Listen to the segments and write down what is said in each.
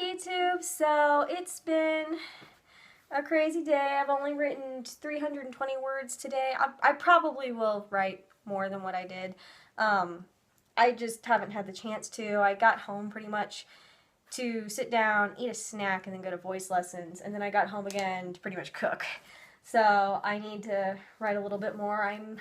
YouTube. So it's been a crazy day. I've only written 320 words today. I probably will write more than what I did. I just haven't had the chance to. I got home pretty much to sit down, eat a snack, and then go to voice lessons. And then I got home again to pretty much cook. So I need to write a little bit more. I'm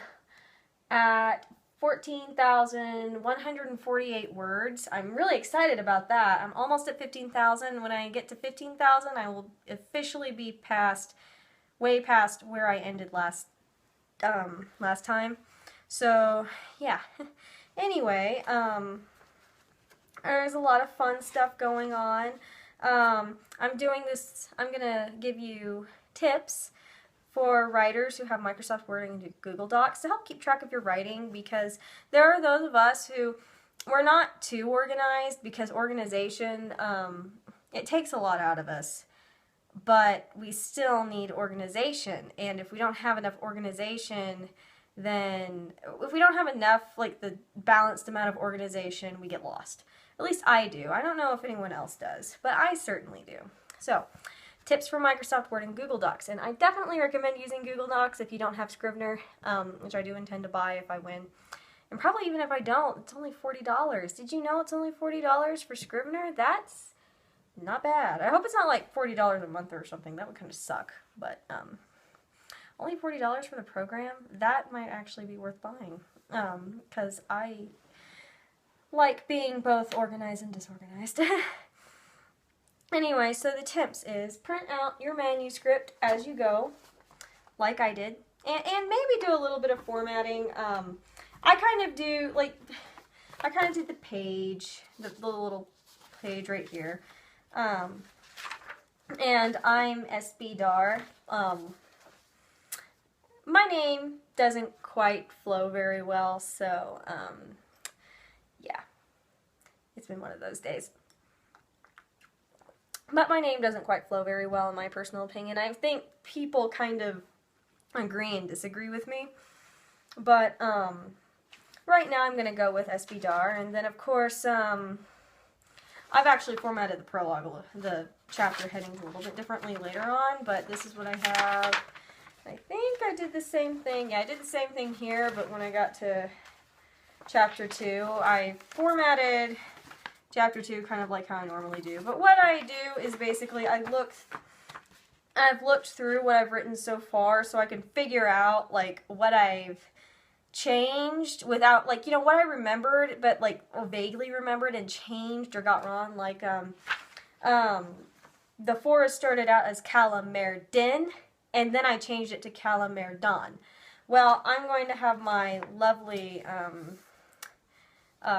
at 14,148 words. I'm really excited about that. I'm almost at 15,000. When I get to 15,000, I will officially be way past where I ended last time. So, yeah. Anyway, there's a lot of fun stuff going on. I'm gonna give you tips for writers who have Microsoft Word and Google Docs to help keep track of your writing, because there are those of us who we're not too organized, because organization, it takes a lot out of us, but we still need organization. And if we don't have enough organization, then if we don't have enough, like the balanced amount of organization, we get lost. At least I do. I don't know if anyone else does, but I certainly do. So, tips for Microsoft Word and Google Docs. And I definitely recommend using Google Docs if you don't have Scrivener, which I do intend to buy if I win. And probably even if I don't, it's only $40. Did you know it's only $40 for Scrivener? That's not bad. I hope it's not like $40 a month or something. That would kind of suck. But only $40 for the program? That might actually be worth buying. Because I like being both organized and disorganized. Anyway, so the tips is print out your manuscript as you go, like I did, and maybe do a little bit of formatting. I kind of did the page, the little page right here, and I'm SB Dar. My name doesn't quite flow very well, so yeah, it's been one of those days. But my name doesn't quite flow very well, in my personal opinion. I think people kind of agree and disagree with me. But right now I'm going to go with SB Dar. And then, of course, I've actually formatted the prologue, the chapter headings a little bit differently later on. But this is what I have. I think I did the same thing. Yeah, I did the same thing here. But when I got to chapter 2, I formatted chapter 2 kind of like how I normally do. But what I do is basically I've looked through what I've written so far, so I can figure out like what I've changed without, like, you know, what I remembered but like or vaguely remembered and changed or got wrong. Like the forest started out as Calamerdin, and then I changed it to Calamerdon. Well, I'm going to have my lovely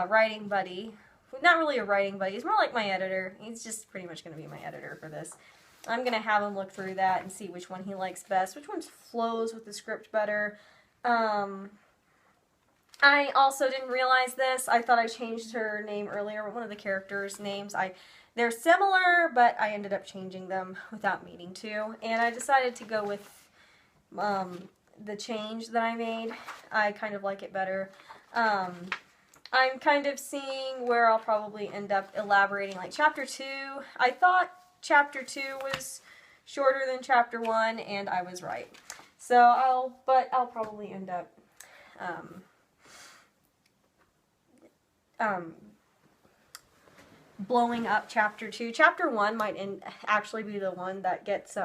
writing buddy. Not really a writing buddy, he's more like my editor. He's just pretty much going to be my editor for this. I'm going to have him look through that and see which one he likes best, which one flows with the script better. I also didn't realize this. I thought I changed her name earlier, one of the characters' names. They're similar, but I ended up changing them without meaning to. And I decided to go with the change that I made. I kind of like it better. I'm kind of seeing where I'll probably end up elaborating. Like chapter 2, I thought chapter 2 was shorter than chapter 1, and I was right. So I'll probably end up blowing up chapter 2. Chapter 1 might actually be the one that gets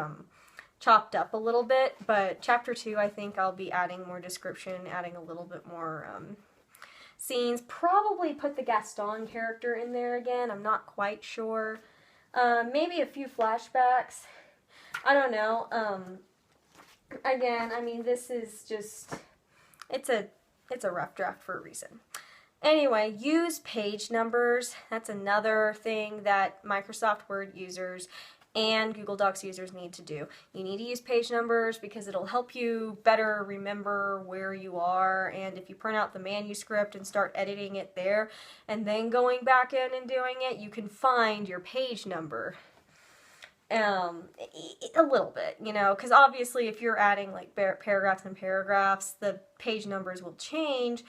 chopped up a little bit, but chapter 2 I think I'll be adding more description, adding a little bit more scenes, probably put the Gaston character in there again. I'm not quite sure. Maybe a few flashbacks. I don't know. Again, I mean, this is just, it's a rough draft for a reason. Anyway, use page numbers. That's another thing that Microsoft Word users and Google Docs users need to do. You need to use page numbers because it'll help you better remember where you are, and if you print out the manuscript and start editing it there and then going back in and doing it, you can find your page number. A little bit, you know, because obviously if you're adding like paragraphs and paragraphs, the page numbers will change,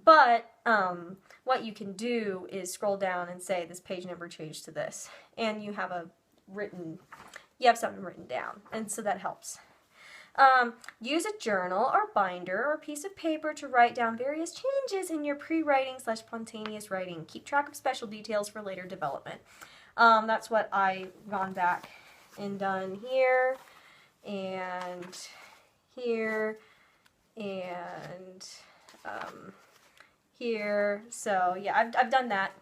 but what you can do is scroll down and say this page number changed to this, and you have something written down, and so that helps. Use a journal or binder or piece of paper to write down various changes in your pre-writing/spontaneous writing. Keep track of special details for later development. That's what I've gone back and done here, and here, and here. So yeah, I've done that.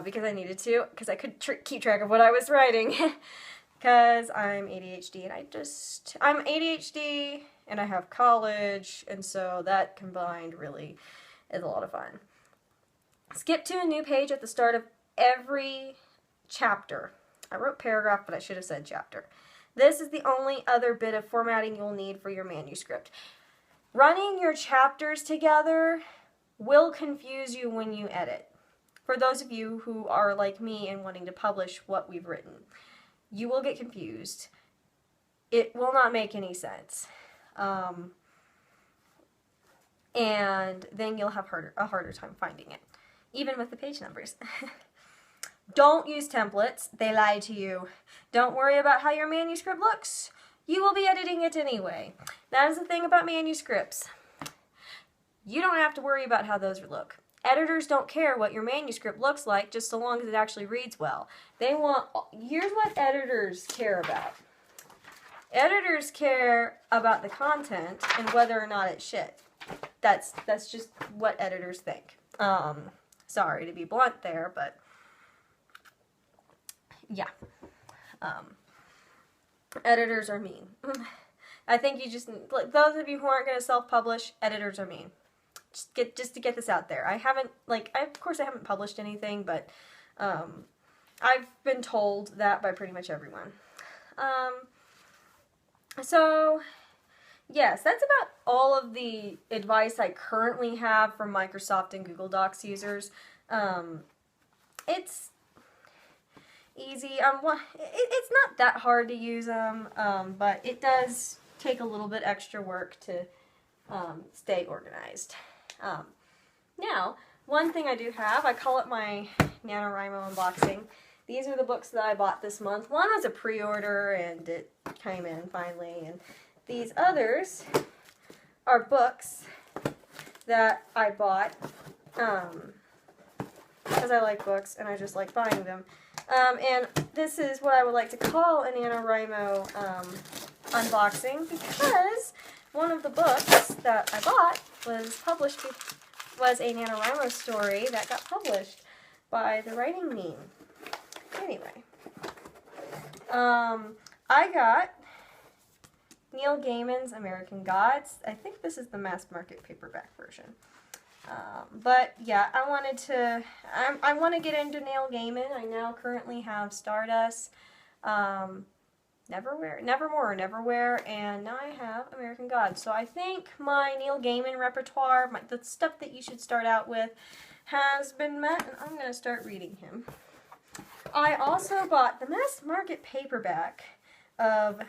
Because I needed to, because I could keep track of what I was writing. Because I'm ADHD, and I'm ADHD, and I have college, and so that combined really is a lot of fun. Skip to a new page at the start of every chapter. I wrote paragraph, but I should have said chapter. This is the only other bit of formatting you'll need for your manuscript. Running your chapters together will confuse you when you edit. For those of you who are like me and wanting to publish what we've written, you will get confused. It will not make any sense. And then you'll have a harder time finding it, even with the page numbers. Don't use templates. They lie to you. Don't worry about how your manuscript looks. You will be editing it anyway. That is the thing about manuscripts. You don't have to worry about how those look. Editors don't care what your manuscript looks like, just so long as it actually reads well. Here's what editors care about. Editors care about the content and whether or not it's shit. That's just what editors think. Sorry to be blunt there, but yeah. Editors are mean. I think you just, like, those of you who aren't going to self-publish, editors are mean. Just to get this out there. Of course I haven't published anything, but I've been told that by pretty much everyone. So yes, that's about all of the advice I currently have for Microsoft and Google Docs users. It's easy. It's not that hard to use them, but it does take a little bit extra work to stay organized. Now, one thing I do have, I call it my NaNoWriMo unboxing. These are the books that I bought this month. One was a pre-order, and it came in finally, and these others are books that I bought because I like books, and I just like buying them. And this is what I would like to call a NaNoWriMo unboxing, because one of the books that I bought was a NaNoWriMo story that got published by the WritingMeme. Anyway, I got Neil Gaiman's American Gods. I think this is the mass market paperback version. But yeah, I want to get into Neil Gaiman. I now currently have Stardust, Nevermore, and now I have American Gods. So I think my Neil Gaiman repertoire, the stuff that you should start out with, has been met, and I'm going to start reading him. I also bought the mass market paperback of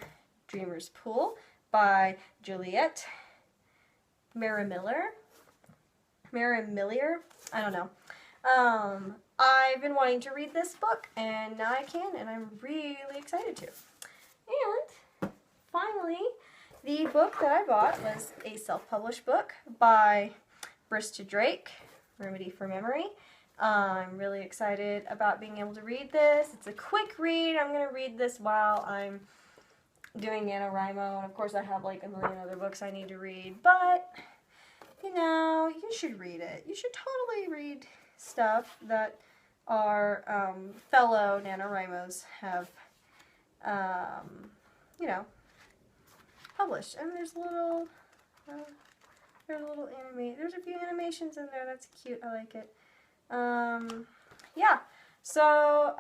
Dreamer's Pool by Juliet Marimillier. I don't know. I've been wanting to read this book, and now I can, and I'm really excited to. And finally, the book that I bought was a self-published book by Brista Drake, Remedy for Memory. I'm really excited about being able to read this. It's a quick read. I'm going to read this while I'm doing NaNoWriMo, and of course I have like a million other books I need to read, but you know, you should read it. You should totally read stuff that our fellow NaNoWriMos have, you know, published. And there's a few animations in there. That's cute. I like it. Yeah. So,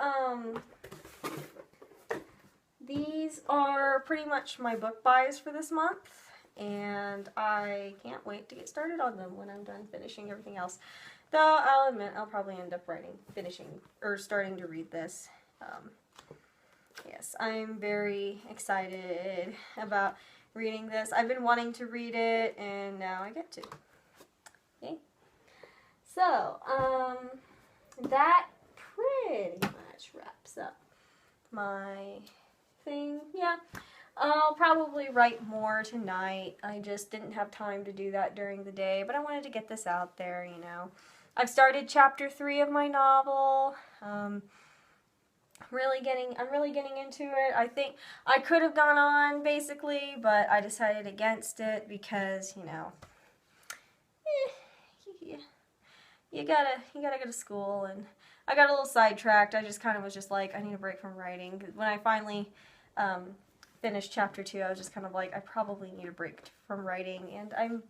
these are pretty much my book buys for this month, and I can't wait to get started on them when I'm done finishing everything else. Though I'll admit I'll probably end up starting to read this Yes, I'm very excited about reading this. I've been wanting to read it, and now I get to. Okay. So, that pretty much wraps up my thing. Yeah, I'll probably write more tonight. I just didn't have time to do that during the day, but I wanted to get this out there, you know. I've started chapter 3 of my novel. I'm really getting into it. I think I could have gone on basically, but I decided against it because, you know, you gotta go to school, and I got a little sidetracked. I just kind of was just like, I need a break from writing. When I finally finished chapter 2, I was just kind of like, I probably need a break from writing, and I'm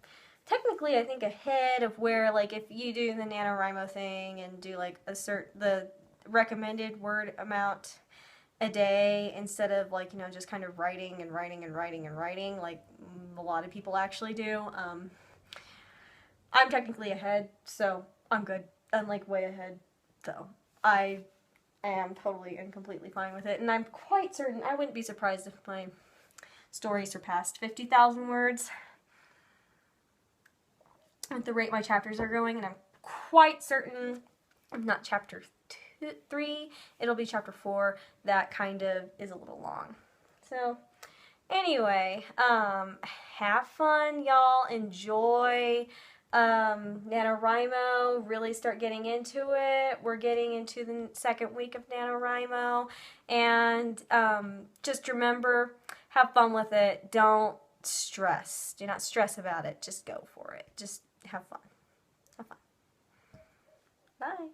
technically, I think, ahead of where, like, if you do the NaNoWriMo thing and do like the recommended word amount a day instead of, like, you know, just kind of writing and writing and writing and writing like a lot of people actually do. I'm technically ahead, so I'm good. I'm like way ahead, so I am totally and completely fine with it, and I'm quite certain, I wouldn't be surprised if my story surpassed 50,000 words at the rate my chapters are going, and I'm quite certain, if not chapter 3, it'll be chapter 4, that kind of is a little long. So anyway, have fun, y'all. Enjoy NaNoWriMo. Really start getting into it. We're getting into the second week of NaNoWriMo, and just remember, have fun with it. Don't stress. Do not stress about it. Just go for it. Just have fun. Have fun. Bye.